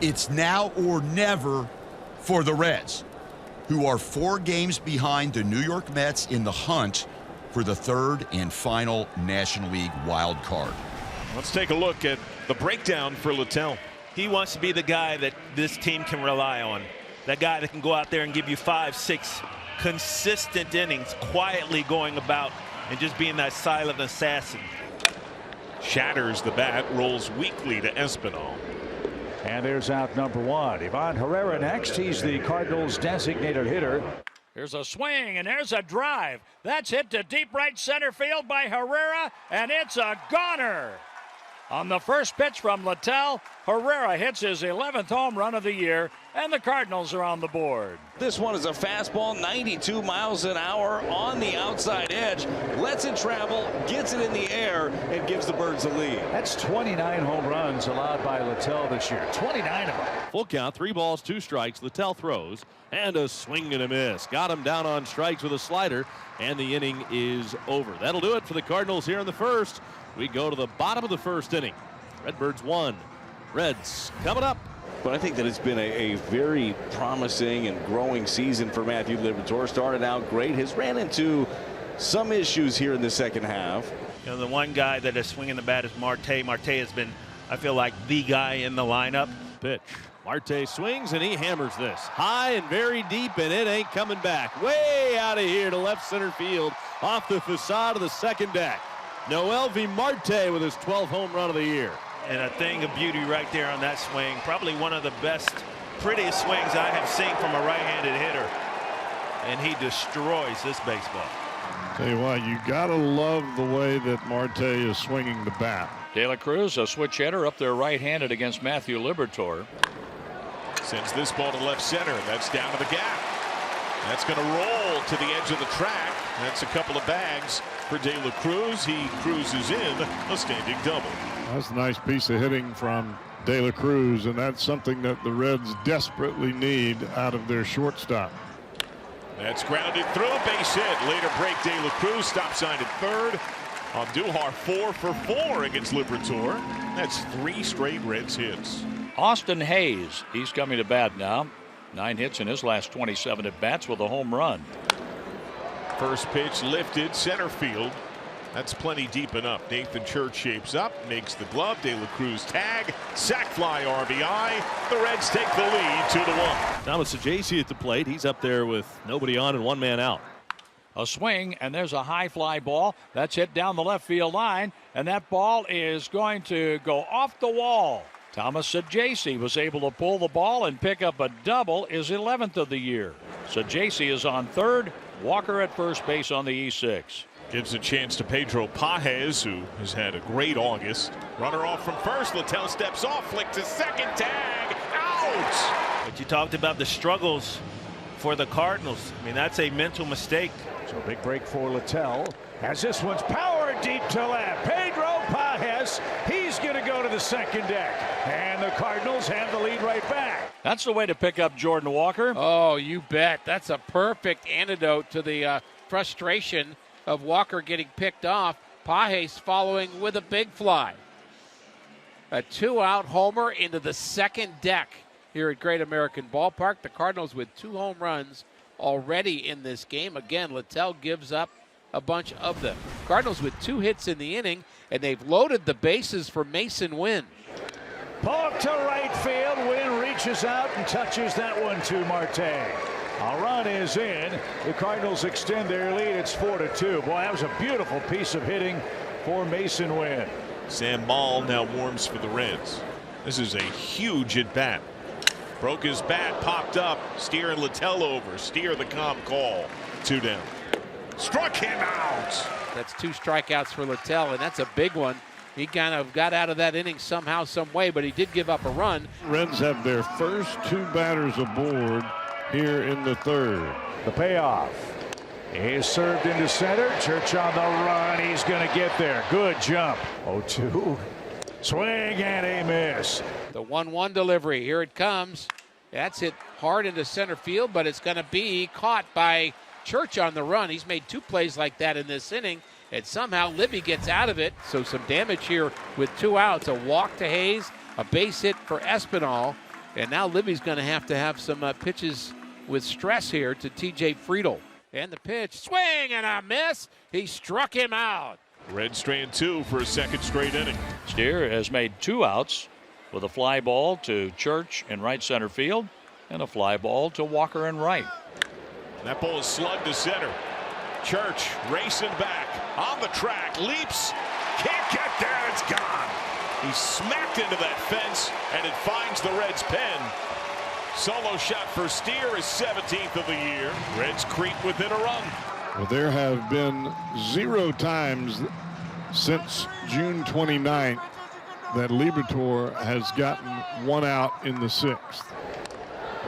It's now or never for the Reds, who are 4 games behind the New York Mets in the hunt for the 3rd and final National League wild card. Let's take a look at the breakdown for Littell. He wants to be the guy that this team can rely on. That guy that can go out there and give you 5, 6 consistent innings, quietly going about and just being that silent assassin. Shatters the bat, rolls weakly to Espinal. And there's out number 1. Ivan Herrera next. He's the Cardinals' designated hitter. Here's a swing, and there's a drive. That's hit to deep right center field by Herrera, and it's a goner. On the first pitch from Littell, Herrera hits his 11th home run of the year, and the Cardinals are on the board. This one is a fastball, 92 miles an hour on the outside edge. Lets it travel, gets it in the air, and gives the Birds a lead. That's 29 home runs allowed by Littell this year. 29 of them. Full count, 3 balls, 2 strikes. Littell throws, and a swing and a miss. Got him down on strikes with a slider, and the inning is over. That'll do it for the Cardinals here in the first. We go to the bottom of the first inning. Redbirds 1, Reds coming up. But I think that it's been a very promising and growing season for Matthew Liberatore. Started out great, has ran into some issues here in the second half. You know, the one guy that is swinging the bat is Marte. Marte has been, I feel like, the guy in the lineup. Pitch. Marte swings, and he hammers this high and very deep, and it ain't coming back. Way out of here to left center field off the facade of the second deck. Noelvi Marte with his 12th home run of the year. And a thing of beauty right there on that swing. Probably one of the best, prettiest swings I have seen from a right-handed hitter. And he destroys this baseball. Tell you what, you gotta love the way that Marte is swinging the bat. De La Cruz, a switch hitter up there right-handed against Matthew Liberatore. Sends this ball to left center. That's down to the gap. That's going to roll to the edge of the track. That's a couple of bags for De La Cruz. He cruises in a standing double. That's a nice piece of hitting from De La Cruz, and that's something that the Reds desperately need out of their shortstop. That's grounded through, base hit. Later break, De La Cruz stop sign at third. Andujar 4 for 4 against Liberatore. That's 3 straight Reds hits. Austin Hayes, he's coming to bat now. 9 hits in his last 27 at bats with a home run. First pitch lifted center field. That's plenty deep enough. Nathan Church shapes up, makes the glove. De La Cruz tag, sac fly RBI. The Reds take the lead 2-1. Thomas Sajaci at the plate. He's up there with nobody on and 1 man out. A swing, and there's a high fly ball that's hit down the left field line, and that ball is going to go off the wall. Thomas Sajaci was able to pull the ball and pick up a double, his 11th of the year. Sajaci is on third, Walker at first base on the E6. Gives a chance to Pedro Pages, who has had a great August. Runner off from first. Littell steps off, flick to second, tag, out! But you talked about the struggles for the Cardinals. I mean, that's a mental mistake. So big break for Littell. As this one's powered deep to left. Pedro Pages, he's going to go to the second deck. And the Cardinals have the lead right back. That's the way to pick up Jordan Walker. Oh, you bet. That's a perfect antidote to the frustration of Walker getting picked off. Pages following with a big fly. A 2-out homer into the second deck here at Great American Ballpark. The Cardinals with 2 home runs already in this game. Again, Littell gives up a bunch of them. Cardinals with 2 hits in the inning, and they've loaded the bases for Mason Wynn. Pull up to right field. Wynn reaches out and touches that one to Marte. A run is in. The Cardinals extend their lead. It's 4-2. Boy, that was a beautiful piece of hitting for Mason Wynn. Sam Maul now warms for the Reds. This is a huge at bat. Broke his bat, popped up. Steer and Littell over. Steer the calm call. 2 down. Struck him out. That's 2 strikeouts for Littell, and that's a big one. He kind of got out of that inning somehow, some way, but he did give up a run. Reds have their first 2 batters aboard here in the third. The payoff is served into center. Church on the run. He's going to get there. Good jump. 0-2. Swing and a miss. The 1-1 delivery. Here it comes. That's hit hard into center field, but it's going to be caught by Church on the run. He's made 2 plays like that in this inning, and somehow Libby gets out of it. So some damage here with 2 outs. A walk to Hayes, a base hit for Espinal, And now Libby's going to have some pitches with stress here to T.J. Friedel. And the pitch, swing and a miss. He struck him out. Reds strand 2 for a second straight inning. Steer has made 2 outs with a fly ball to Church in right center field and a fly ball to Walker in right. That ball is slugged to center. Church racing back on the track, leaps, can't get there, it's gone. He smacked into that fence and it finds the Reds' pen. Solo shot for Steer, his 17th of the year. Reds creep within a run. Well, there have been 0 times since June 29th that Liberatore has gotten 1 out in the 6th.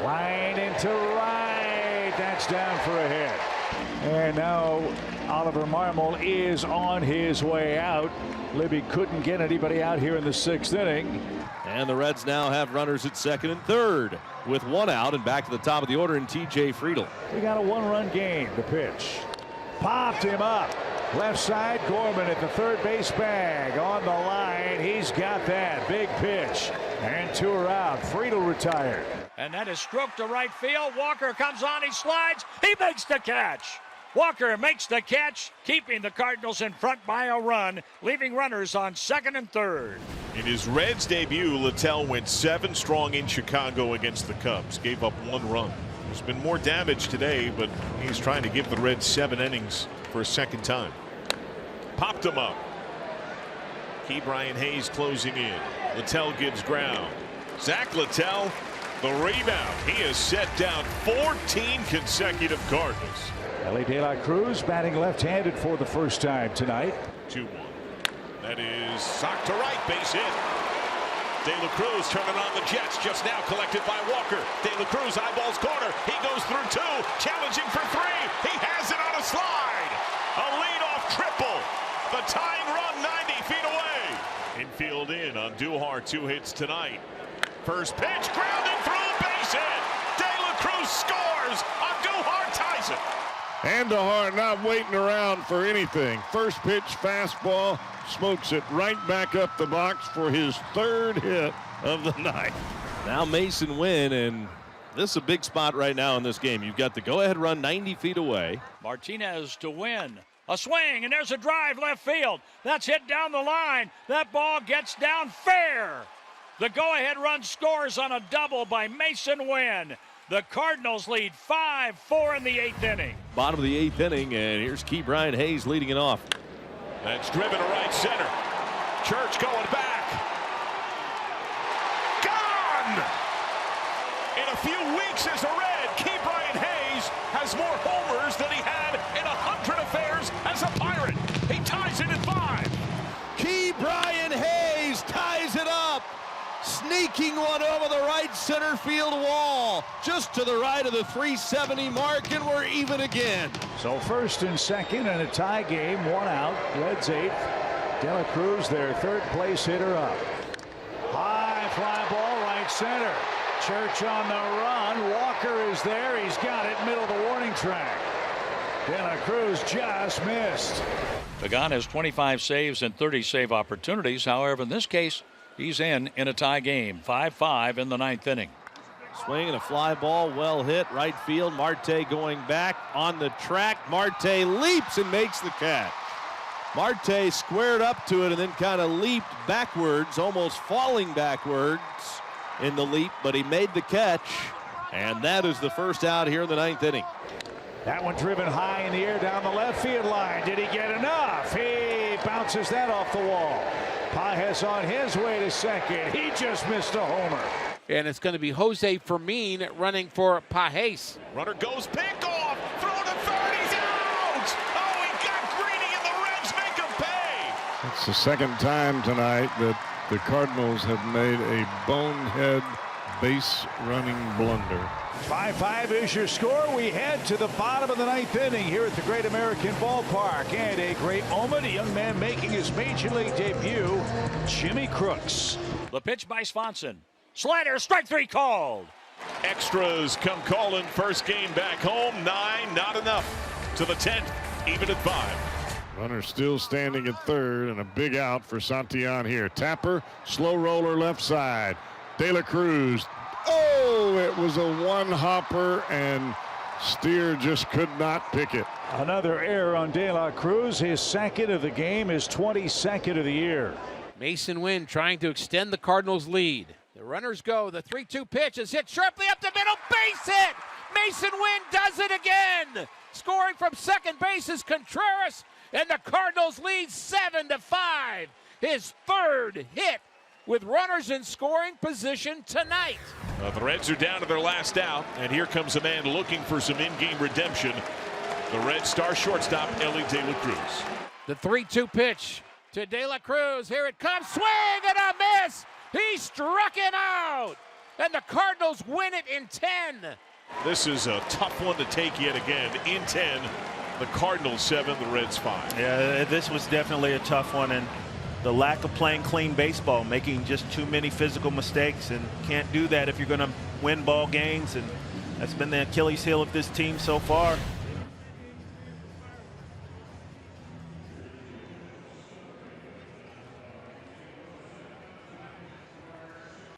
Line into right. That's down for a hit. And now Oliver Marmol is on his way out. Libby couldn't get anybody out here in the 6th inning. And the Reds now have runners at second and third with 1 out, and back to the top of the order in T.J. Friedel. We got a 1-run game. The pitch popped him up. Left side, Gorman at the third base bag on the line. He's got that big pitch, and 2 are out. Friedel retired. And that is stroked to right field. Walker comes on, he slides, he makes the catch. Walker makes the catch, keeping the Cardinals in front by a run, leaving runners on second and third. In his Reds debut, Littell went 7 strong in Chicago against the Cubs, gave up 1 run. There's been more damage today, but he's trying to give the Reds 7 innings for a second time. Popped him up. Key Brian Hayes closing in. Littell gives ground. Zach Littell, the rebound. He has set down 14 consecutive Cardinals. Ellie De La Cruz batting left-handed for the first time tonight. 2-1. That is socked to right, base hit. De La Cruz turning on the Jets, just now collected by Walker. De La Cruz eyeballs corner. He goes through 2, challenging for 3. He has it on a slide. A leadoff triple. The tying run 90 feet away. Infield in on Duhar, 2 hits tonight. First pitch, grounding through, base hit. De La Cruz scores. Duhar ties it. Andujar not waiting around for anything. First pitch fastball, smokes it right back up the box for his 3rd hit of the night. Now Mason Wynn, and this is a big spot right now in this game. You've got the go-ahead run 90 feet away. Martinez to win. A swing, and there's a drive left field. That's hit down the line. That ball gets down fair. The go-ahead run scores on a double by Mason Wynn. The Cardinals lead 5-4 in the 8th inning. Bottom of the 8th inning, and here's Key Brian Hayes leading it off. That's driven to right center. Church going back. Gone! In a few weeks as a Red, Key Brian Hayes has more homers than he had in 100 affairs as a Pirate. He ties it at 5. Key Brian Hayes ties it up. Sneaking one over the right center field wall, just to the right of the 370 mark, and we're even again. So first and second in a tie game, 1 out. Reds 8th. De La Cruz, their 3rd place hitter up. High fly ball, right center. Church on the run. Walker is there. He's got it middle of the warning track. De La Cruz just missed. Pagan has 25 saves and 30 save opportunities. However, in this case, he's in a tie game. 5-5 in the 9th inning. Swing and a fly ball, well hit, right field. Marte going back on the track. Marte leaps and makes the catch. Marte squared up to it and then kind of leaped backwards, almost falling backwards in the leap, but he made the catch, and that is the first out here in the 9th inning. That one driven high in the air down the left field line. Did he get enough? He bounces that off the wall. Pages on his way to second. He just missed a homer. And it's going to be Jose Fermin running for Pages. Runner goes, pick off, throw to third, he's out! Oh, he got greedy and the Reds make him pay! It's the 2nd time tonight that the Cardinals have made a bonehead base running blunder. 5-5 is your score. We head to the bottom of the 9th inning here at the Great American Ballpark. And a great moment, a young man making his major league debut, Jimmy Crooks. The pitch by Swanson. Slider, strike 3 called. Extras come calling, first game back home, 9, not enough. To the 10th, even at 5. Runner still standing at 3rd, and a big out for Santillan here. Tapper, slow roller left side. De La Cruz. Oh! through. It was a one-hopper, and Steer just could not pick it. Another error on De La Cruz, his second of the game, his 22nd of the year. Mason Wynn trying to extend the Cardinals' lead. The runners go. The 3-2 pitch is hit sharply up the middle. Base hit! Mason Wynn does it again! Scoring from second base is Contreras, and the Cardinals lead 7-5. His third hit with runners in scoring position tonight. The Reds are down to their last out, and here comes a man looking for some in-game redemption. The Red star shortstop, Ellie De La Cruz. The 3-2 pitch to De La Cruz. Here it comes. Swing and a miss. He struck him out. And the Cardinals win it in 10. This is a tough one to take yet again. In 10, the Cardinals 7, the Reds 5. Yeah, this was definitely a tough one, and the lack of playing clean baseball, making just too many physical mistakes, and can't do that if you're going to win ball games, and that's been the Achilles heel of this team so far.